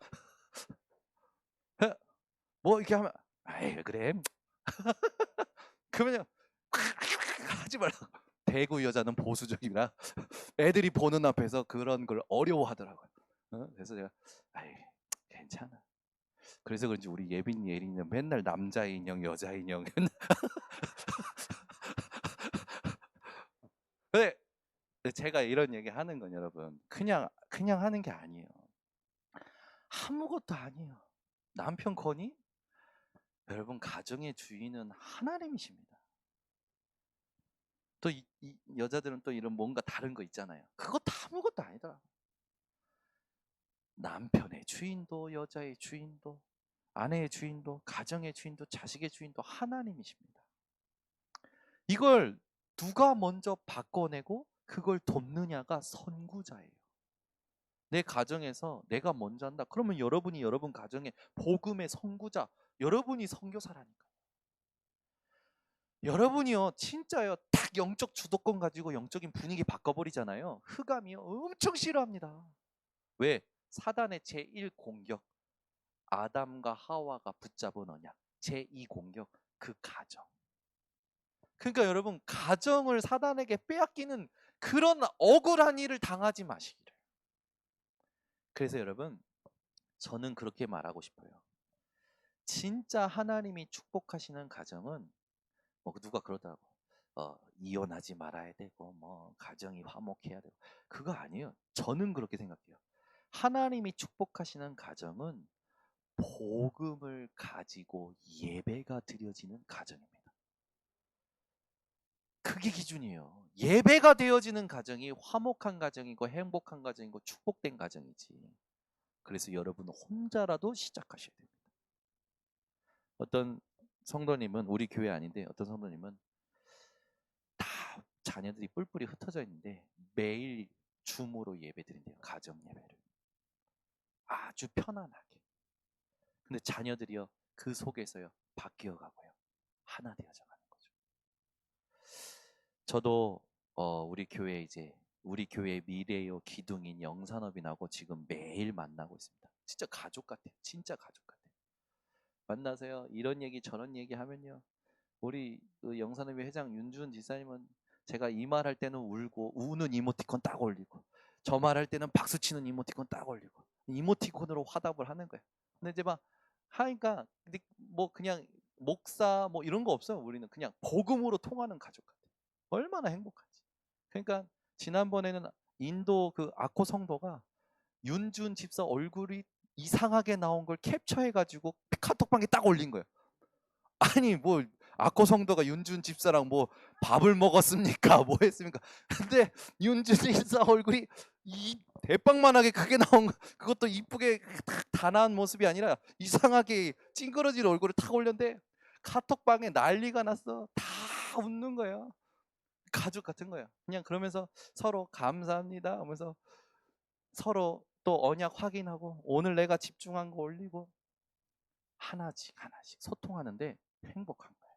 뭐 이렇게 하면 아이 그래 그러면요 하지 말라고. 대구 여자는 보수적이라 애들이 보는 앞에서 그런 걸 어려워하더라고요. 그래서 제가 아이 괜찮아. 그래서 그런지 우리 예린이는 맨날 남자 인형 여자 인형 근데 제가 이런 얘기 하는 건 여러분 그냥 하는 게 아니에요. 아무것도 아니에요. 남편 권위? 여러분 가정의 주인은 하나님이십니다. 또 이 여자들은 또 이런 뭔가 다른 거 있잖아요. 그것도 아무것도 아니더라. 남편의 주인도 여자의 주인도 아내의 주인도 가정의 주인도 자식의 주인도 하나님이십니다. 이걸 누가 먼저 바꿔내고 그걸 돕느냐가 선구자예요. 내 가정에서 내가 먼저 한다. 그러면 여러분이 여러분 가정의 복음의 선구자, 여러분이 선교사라니까. 여러분이요 진짜요 딱 영적 주도권 가지고 영적인 분위기 바꿔버리잖아요. 흑암이요 엄청 싫어합니다. 왜? 사단의 제1 공격 아담과 하와가 붙잡은 언약, 제2 공격 그 가정. 그러니까 여러분 가정을 사단에게 빼앗기는 그런 억울한 일을 당하지 마시기를. 그래서 여러분 저는 그렇게 말하고 싶어요. 진짜 하나님이 축복하시는 가정은 누가 그러더라고. 이혼하지 말아야 되고 가정이 화목해야 되고 그거 아니에요. 저는 그렇게 생각해요. 하나님이 축복하시는 가정은 복음을 가지고 예배가 드려지는 가정입니다. 그게 기준이에요. 예배가 되어지는 가정이 화목한 가정이고 행복한 가정이고 축복된 가정이지. 그래서 여러분 혼자라도 시작하셔야 됩니다. 어떤 성도님은, 우리 교회 아닌데 어떤 성도님은 다 자녀들이 뿔뿔이 흩어져 있는데 매일 줌으로 예배 드린대요. 가정 예배를. 아주 편안하게. 근데 자녀들이요, 그 속에서요 바뀌어 가고요. 하나 되어져 가는 거죠. 저도 우리 교회 미래요 기둥인 영산업인하고 지금 매일 만나고 있습니다. 진짜 가족 같아요. 진짜 가족 같아요. 만나서요, 이런 얘기 저런 얘기 하면요, 우리 그 영산업인 회장 윤준 지사님은 제가 이 말 할 때는 울고 우는 이모티콘 딱 올리고, 저 말 할 때는 박수 치는 이모티콘 딱 올리고, 이모티콘으로 화답을 하는 거예요. 근데 이제 막 하니까 뭐 그냥 목사 뭐 이런 거 없어요. 우리는 그냥 복음으로 통하는 가족 같아요. 얼마나 행복한지. 그러니까 지난번에는 인도 그 아코 성도가 윤준 집사 얼굴이 이상하게 나온 걸 캡처해가지고 카톡방에 딱 올린 거예요. 아니 뭐 아코 성도가 윤준 집사랑 뭐 밥을 먹었습니까? 뭐 했습니까? 근데 윤준 집사 얼굴이 이 대빵만하게 크게 나온 거, 그것도 이쁘게 단아한 모습이 아니라 이상하게 찡그러진 얼굴을 탁 올렸는데 카톡방에 난리가 났어. 다 웃는 거예요. 가족 같은 거예요. 그냥 그러면서 서로 감사합니다 하면서 서로 또 언약 확인하고 오늘 내가 집중한 거 올리고 하나씩 하나씩 소통하는데 행복한 거예요.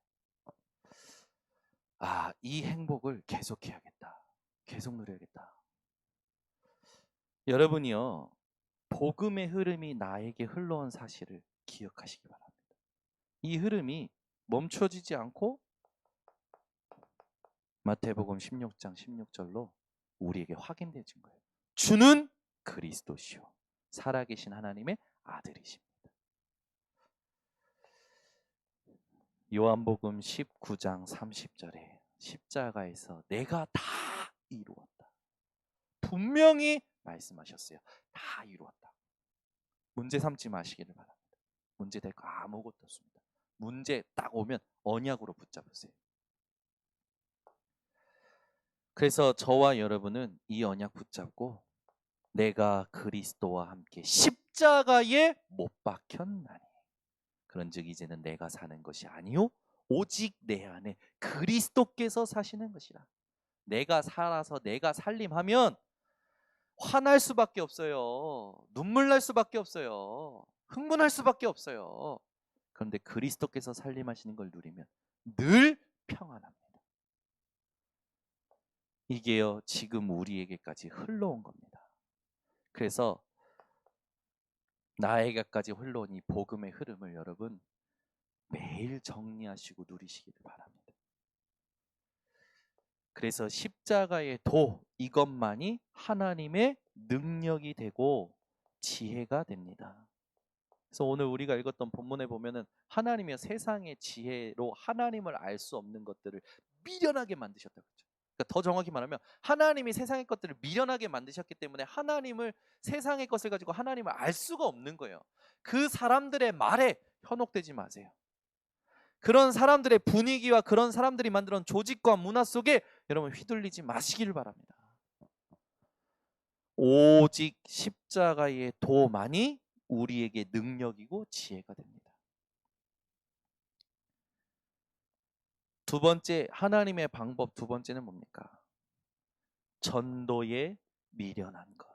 아, 이 행복을 계속해야겠다. 계속 누려야겠다. 여러분이요, 복음의 흐름이 나에게 흘러온 사실을 기억하시기 바랍니다. 이 흐름이 멈춰지지 않고 마태복음 16장 16절로 우리에게 확인되어진 거예요. 주는 그리스도시요 살아계신 하나님의 아들이십니다. 요한복음 19장 30절에 십자가에서 내가 다 이루었다. 분명히 말씀하셨어요. 다 이루었다. 문제 삼지 마시기를 바랍니다. 문제 될 거 아무것도 없습니다. 문제 딱 오면 언약으로 붙잡으세요. 그래서 저와 여러분은 이 언약 붙잡고 내가 그리스도와 함께 십자가에 못 박혔나니 그런즉 이제는 내가 사는 것이 아니요 오직 내 안에 그리스도께서 사시는 것이라. 내가 살아서 내가 살림하면 화날 수밖에 없어요. 눈물 날 수밖에 없어요. 흥분할 수밖에 없어요. 그런데 그리스도께서 살림하시는 걸 누리면 늘 평안합니다. 이게요 지금 우리에게까지 흘러온 겁니다. 그래서 나에게까지 흘러온 이 복음의 흐름을 여러분 매일 정리하시고 누리시기를 바랍니다. 그래서 십자가의 도 이것만이 하나님의 능력이 되고 지혜가 됩니다. 그래서 오늘 우리가 읽었던 본문에 보면은 하나님이 세상의 지혜로 하나님을 알 수 없는 것들을 미련하게 만드셨다고 했죠. 그러니까 더 정확히 말하면 하나님이 세상의 것들을 미련하게 만드셨기 때문에 하나님을 세상의 것을 가지고 하나님을 알 수가 없는 거예요. 그 사람들의 말에 현혹되지 마세요. 그런 사람들의 분위기와 그런 사람들이 만들어 놓은 조직과 문화 속에 여러분 휘둘리지 마시기를 바랍니다. 오직 십자가의 도만이 우리에게 능력이고 지혜가 됩니다. 두 번째, 하나님의 방법 두 번째는 뭡니까? 전도에 미련한 것.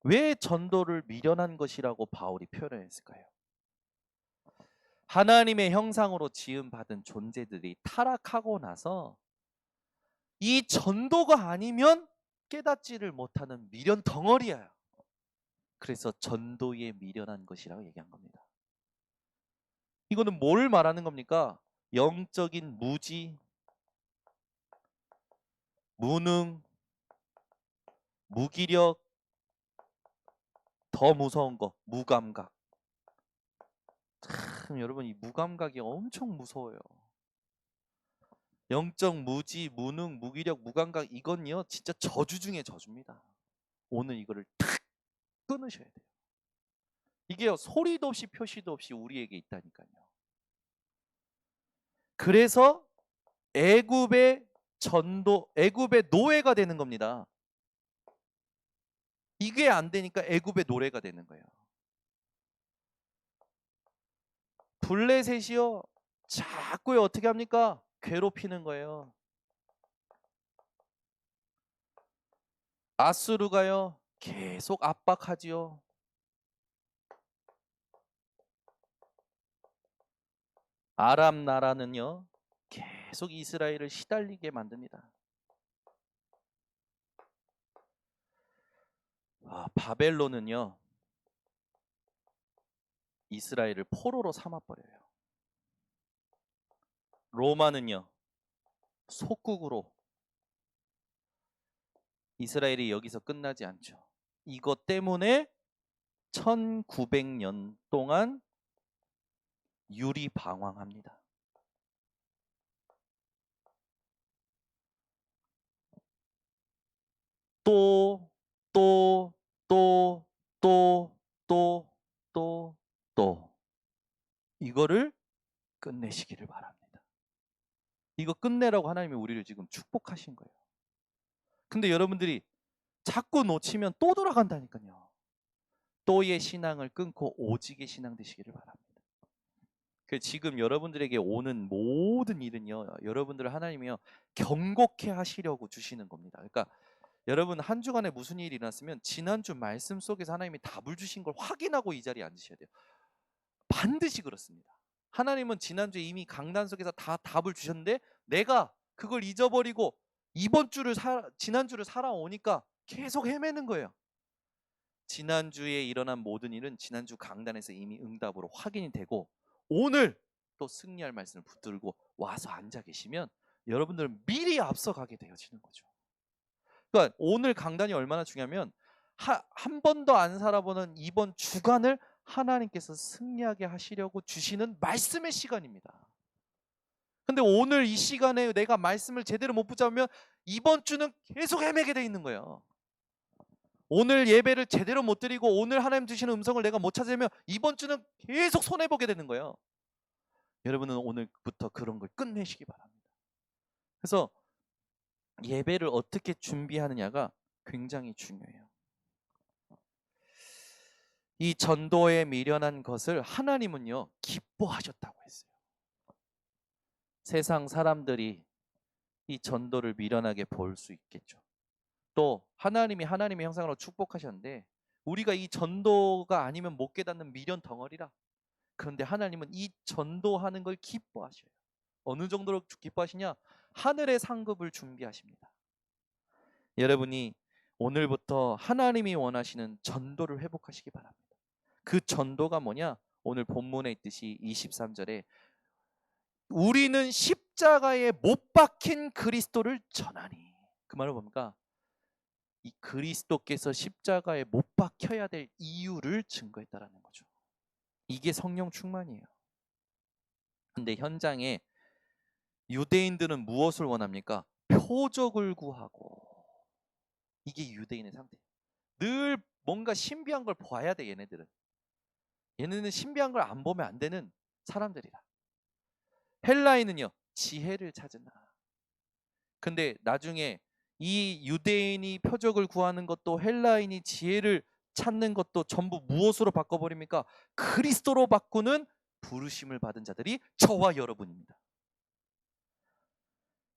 왜 전도를 미련한 것이라고 바울이 표현했을까요? 하나님의 형상으로 지음받은 존재들이 타락하고 나서 이 전도가 아니면 깨닫지를 못하는 미련 덩어리야. 그래서 전도에 미련한 것이라고 얘기한 겁니다. 이거는 뭘 말하는 겁니까? 영적인 무지, 무능, 무기력, 더 무서운 거, 무감각. 참 여러분 이 무감각이 엄청 무서워요. 영적 무지, 무능, 무기력, 무감각 이건요 진짜 저주 중에 저주입니다. 오늘 이거를 탁 끊으셔야 돼요. 이게요 소리도 없이 표시도 없이 우리에게 있다니까요. 그래서 애굽의 애굽의 노예가 되는 겁니다. 이게 안 되니까 애굽의 노예가 되는 거예요. 블레셋이요, 자꾸 어떻게 합니까? 괴롭히는 거예요. 아수르가요, 계속 압박하지요. 아람 나라는요, 계속 이스라엘을 시달리게 만듭니다. 바벨론은요, 이스라엘을 포로로 삼아버려요. 로마는요, 속국으로. 이스라엘이 여기서 끝나지 않죠. 이것 때문에 1900년 동안 유리방황합니다. 또, 또, 또, 또, 또, 또, 또. 이거를 끝내시기를 바랍니다. 이거 끝내라고 하나님이 우리를 지금 축복하신 거예요. 근데 여러분들이 자꾸 놓치면 또 돌아간다니까요. 또의 신앙을 끊고 오직의 신앙 되시기를 바랍니다. 지금 여러분들에게 오는 모든 일은요, 여러분들을 하나님이요, 경고케 하시려고 주시는 겁니다. 그러니까 여러분 한 주간에 무슨 일이 일어났으면 지난주 말씀 속에서 하나님이 답을 주신 걸 확인하고 이 자리에 앉으셔야 돼요. 반드시 그렇습니다. 하나님은 지난주에 이미 강단 속에서 다 답을 주셨는데 내가 그걸 잊어버리고 지난주를 살아오니까 계속 헤매는 거예요. 지난주에 일어난 모든 일은 지난주 강단에서 이미 응답으로 확인이 되고 오늘 또 승리할 말씀을 붙들고 와서 앉아 계시면 여러분들은 미리 앞서가게 되어지는 거죠. 그러니까 오늘 강단이 얼마나 중요하면 한 번도 안 살아보는 이번 주간을 하나님께서 승리하게 하시려고 주시는 말씀의 시간입니다. 근데 오늘 이 시간에 내가 말씀을 제대로 못 붙잡으면 이번 주는 계속 헤매게 돼 있는 거예요. 오늘 예배를 제대로 못 드리고 오늘 하나님 주시는 음성을 내가 못 찾으면 이번 주는 계속 손해보게 되는 거예요. 여러분은 오늘부터 그런 걸 끝내시기 바랍니다. 그래서 예배를 어떻게 준비하느냐가 굉장히 중요해요. 이 전도에 미련한 것을 하나님은요, 기뻐하셨다고 했어요. 세상 사람들이 이 전도를 미련하게 볼 수 있겠죠. 또 하나님이 하나님의 형상으로 축복하셨는데 우리가 이 전도가 아니면 못 깨닫는 미련 덩어리라. 그런데 하나님은 이 전도하는 걸 기뻐하셔요. 어느 정도로 기뻐하시냐? 하늘의 상급을 준비하십니다. 여러분이 오늘부터 하나님이 원하시는 전도를 회복하시기 바랍니다. 그 전도가 뭐냐? 오늘 본문에 있듯이 23절에 우리는 십자가에 못 박힌 그리스도를 전하니. 그 말은 뭡니까? 이 그리스도께서 십자가에 못 박혀야 될 이유를 증거했다라는 거죠. 이게 성령 충만이에요. 근데 현장에 유대인들은 무엇을 원합니까? 표적을 구하고. 이게 유대인의 상태예요. 늘 뭔가 신비한 걸 봐야 돼. 얘네는 신비한 걸 안 보면 안 되는 사람들이다. 헬라인은요, 지혜를 찾으나. 근데 나중에 이 유대인이 표적을 구하는 것도 헬라인이 지혜를 찾는 것도 전부 무엇으로 바꿔버립니까? 그리스도로 바꾸는 부르심을 받은 자들이 저와 여러분입니다.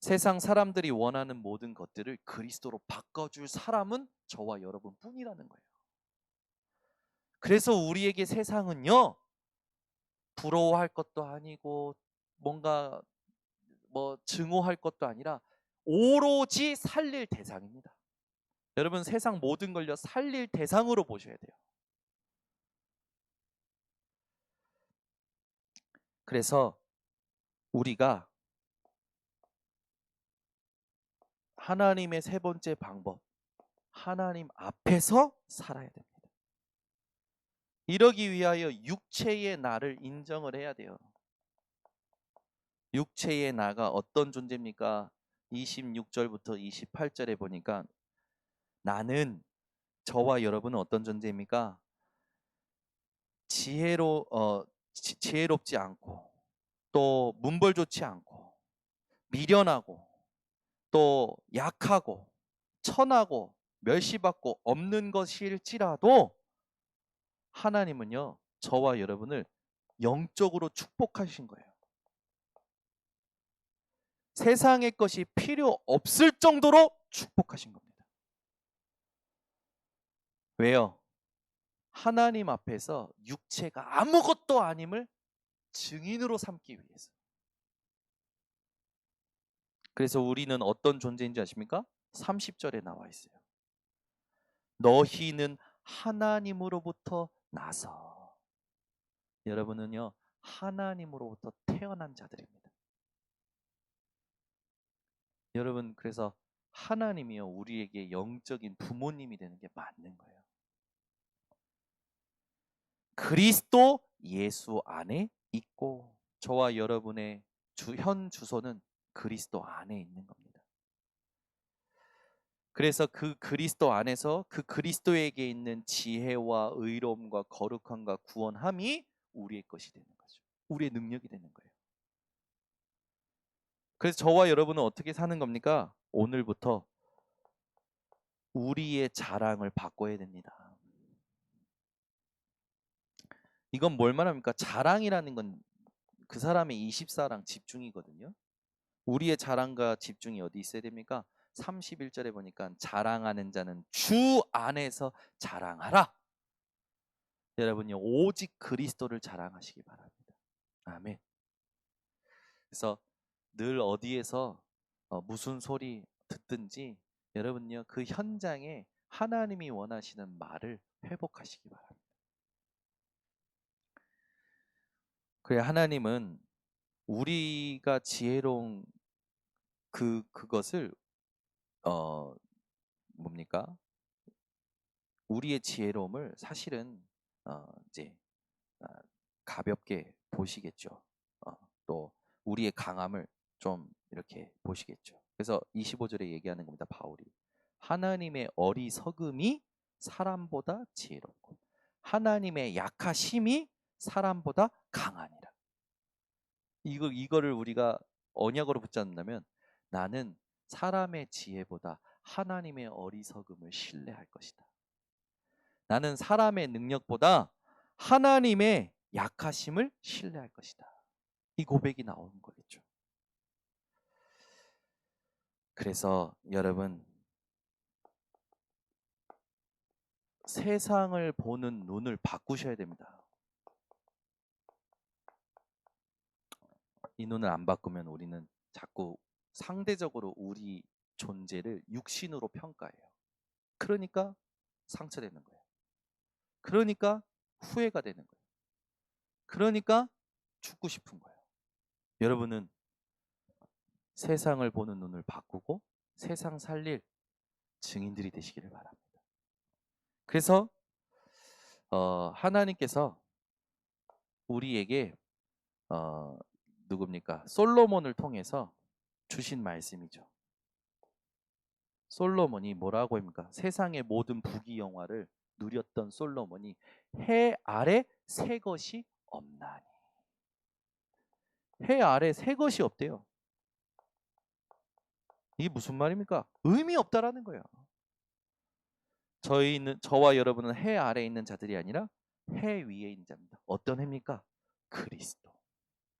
세상 사람들이 원하는 모든 것들을 그리스도로 바꿔줄 사람은 저와 여러분뿐이라는 거예요. 그래서 우리에게 세상은요, 부러워할 것도 아니고 뭔가 증오할 것도 아니라 오로지 살릴 대상입니다. 여러분 세상 모든 걸요 살릴 대상으로 보셔야 돼요. 그래서 우리가 하나님의 세 번째 방법, 하나님 앞에서 살아야 됩니다. 이러기 위하여 육체의 나를 인정을 해야 돼요. 육체의 나가 어떤 존재입니까? 26절부터 28절에 보니까 나는, 저와 여러분은 어떤 존재입니까? 지혜롭지 않고 또 문벌 좋지 않고 미련하고 또 약하고 천하고 멸시받고 없는 것일지라도 하나님은요, 저와 여러분을 영적으로 축복하신 거예요. 세상의 것이 필요 없을 정도로 축복하신 겁니다. 왜요? 하나님 앞에서 육체가 아무것도 아님을 증인으로 삼기 위해서. 그래서 우리는 어떤 존재인지 아십니까? 30절에 나와 있어요. 너희는 하나님으로부터 나서. 여러분은요, 하나님으로부터 태어난 자들입니다. 여러분, 그래서 하나님이요, 우리에게 영적인 부모님이 되는 게 맞는 거예요. 그리스도 예수 안에 있고, 저와 여러분의 현 주소는 그리스도 안에 있는 겁니다. 그래서 그 그리스도 안에서 그 그리스도에게 있는 지혜와 의로움과 거룩함과 구원함이 우리의 것이 되는 거죠. 우리의 능력이 되는 거예요. 그래서 저와 여러분은 어떻게 사는 겁니까? 오늘부터 우리의 자랑을 바꿔야 됩니다. 이건 뭘 말합니까? 자랑이라는 건 그 사람의 24랑 집중이거든요. 우리의 자랑과 집중이 어디 있어야 됩니까? 31절에 보니까 자랑하는 자는 주 안에서 자랑하라. 여러분요, 오직 그리스도를 자랑하시기 바랍니다. 아멘. 그래서 늘 어디에서 무슨 소리 듣든지 여러분요, 그 현장에 하나님이 원하시는 말을 회복하시기 바랍니다. 그래, 하나님은 우리가 지혜로운 그것을 뭡니까? 우리의 지혜로움을 사실은 이제 아, 가볍게 보시겠죠. 또 우리의 강함을 좀 이렇게 보시겠죠. 그래서 25절에 얘기하는 겁니다. 바울이 하나님의 어리석음이 사람보다 지혜롭고 하나님의 약하심이 사람보다 강하니라. 이거를 우리가 언약으로 붙잡는다면 나는 사람의 지혜보다 하나님의 어리석음을 신뢰할 것이다. 나는 사람의 능력보다 하나님의 약하심을 신뢰할 것이다. 이 고백이 나오는 거겠죠. 그래서 여러분, 세상을 보는 눈을 바꾸셔야 됩니다. 이 눈을 안 바꾸면 우리는 자꾸 상대적으로 우리 존재를 육신으로 평가해요. 그러니까 상처되는 거예요. 그러니까 후회가 되는 거예요. 그러니까 죽고 싶은 거예요. 여러분은 세상을 보는 눈을 바꾸고 세상 살릴 증인들이 되시기를 바랍니다. 그래서 하나님께서 우리에게 누굽니까? 솔로몬을 통해서 주신 말씀이죠. 솔로몬이 뭐라고 합니까? 세상의 모든 부귀 영화를 누렸던 솔로몬이 해 아래 새 것이 없나니. 해 아래 새 것이 없대요. 이게 무슨 말입니까? 의미 없다라는 거예요. 저와 여러분은 해 아래에 있는 자들이 아니라 해 위에 있는 자입니다. 어떤 해입니까? 그리스도.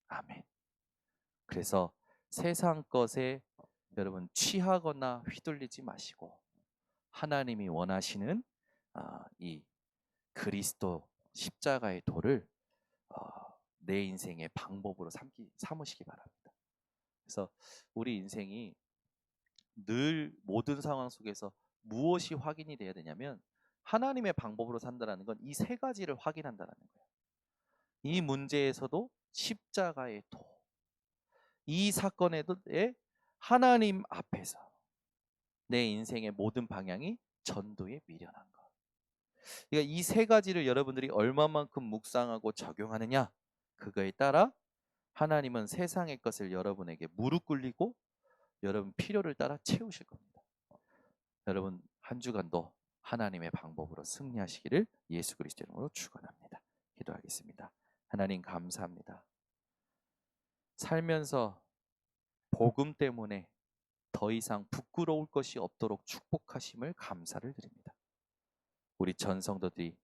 아멘. 그래서 세상 것에 여러분 취하거나 휘둘리지 마시고 하나님이 원하시는 이 그리스도 십자가의 도를 내 인생의 방법으로 삼으시기 바랍니다. 그래서 우리 인생이 늘 모든 상황 속에서 무엇이 확인이 돼야 되냐면 하나님의 방법으로 산다라는 건 이 세 가지를 확인한다라는 거예요. 이 문제에서도 십자가의 도, 이 사건에도 하나님 앞에서 내 인생의 모든 방향이 전도에 미련한 것. 그러니까 이 세 가지를 여러분들이 얼마만큼 묵상하고 적용하느냐, 그거에 따라 하나님은 세상의 것을 여러분에게 무릎 꿇리고 여러분 필요를 따라 채우실 겁니다. 여러분 한 주간도 하나님의 방법으로 승리하시기를 예수 그리스도 이름으로 축원합니다. 기도하겠습니다. 하나님 감사합니다. 살면서 복음 때문에 더 이상 부끄러울 것이 없도록 축복하심을 감사를 드립니다. 우리 전 성도들이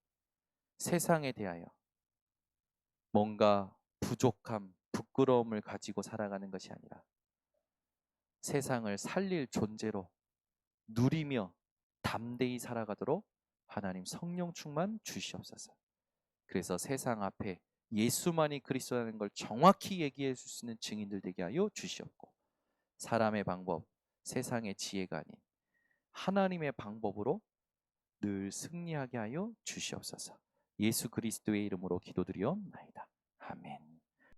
세상에 대하여 뭔가 부족함, 부끄러움을 가지고 살아가는 것이 아니라 세상을 살릴 존재로 누리며 담대히 살아가도록 하나님 성령 충만 주시옵소서. 그래서 세상 앞에 예수만이 그리스도라는 걸 정확히 얘기해 줄 수 있는 증인들 되게 하여 주시옵고, 사람의 방법, 세상의 지혜가 아닌 하나님의 방법으로 늘 승리하게 하여 주시옵소서. 예수 그리스도의 이름으로 기도드리옵나이다. 아멘.